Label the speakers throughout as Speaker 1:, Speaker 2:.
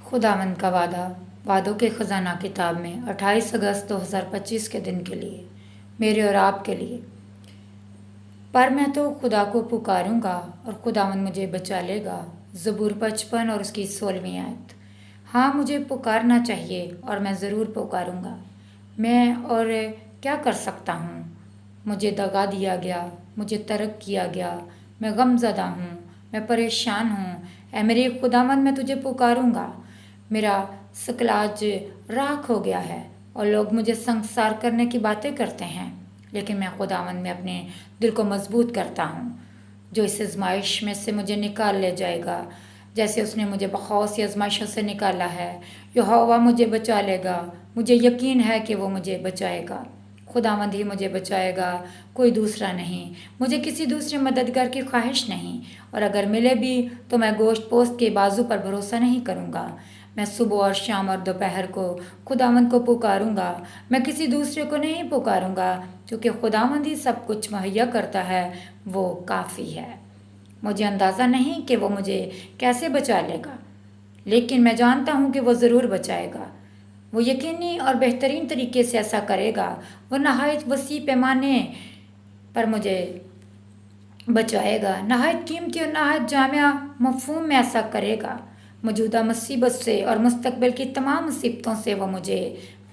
Speaker 1: खुदावंद का वादा। वादों के ख़जाना किताब में 28 अगस्त 2025 के दिन के लिए, मेरे और आपके लिए। पर मैं तो खुदा को पुकारूंगा और खुदावंद मुझे बचा लेगा। ज़बूर 55 और उसकी 16वीं आयत। हाँ, मुझे पुकारना चाहिए और मैं ज़रूर पुकारूंगा। मैं और क्या कर सकता हूँ? मुझे दगा दिया गया, मुझे तर्क किया गया, मैं गमज़दा हूँ, मैं परेशान हूँ। ऐ मेरे खुदावंद, मैं तुझे पुकारूंगा। मेरा सकलाज राख हो गया है और लोग मुझे संसार करने की बातें करते हैं, लेकिन मैं खुदावंद में अपने दिल को मजबूत करता हूँ, जो इस आजमाइश में से मुझे निकाल ले जाएगा, जैसे उसने मुझे बहुत सी आजमाइशों से निकाला है। यहोवा मुझे बचा लेगा। मुझे यकीन है कि वो मुझे बचाएगा। खुदावंद ही मुझे बचाएगा, कोई दूसरा नहीं। मुझे किसी दूसरे मददगार की ख्वाहिश नहीं, और अगर मिले भी तो मैं गोश्त पोस्त के बाजू पर भरोसा नहीं करूँगा। मैं सुबह और शाम और दोपहर को खुदावंद को पुकारूंगा। मैं किसी दूसरे को नहीं पुकारूंगा, क्योंकि खुदावंद ही सब कुछ मुहैया करता है, वो काफ़ी है। मुझे अंदाज़ा नहीं कि वो मुझे कैसे बचा लेगा, लेकिन मैं जानता हूँ कि वो ज़रूर बचाएगा। वो यकीनी और बेहतरीन तरीके से ऐसा करेगा। वो नहायत वसी पैमाने पर मुझे बचाएगा, नहायत कीमती और नहायत जामिया मफहूम में ऐसा करेगा। मौजूदा मुसीबत से और मुस्तकबिल की तमाम मुसीबतों से वो मुझे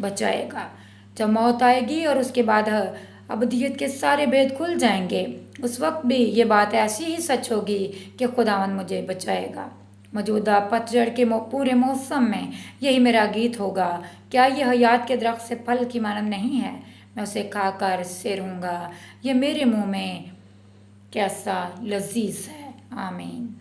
Speaker 1: बचाएगा। जब मौत आएगी और उसके बाद अबदियत के सारे भेद खुल जाएंगे, उस वक्त भी ये बात ऐसी ही सच होगी कि खुदावंद मुझे बचाएगा। मौजूदा पतझड़ के पूरे मौसम में यही मेरा गीत होगा। क्या ये हयात के दरख्त से फल की मानम नहीं है? मैं उसे खाकर से रहूँगा। ये मेरे मुँह में कैसा लजीज है। आमीन।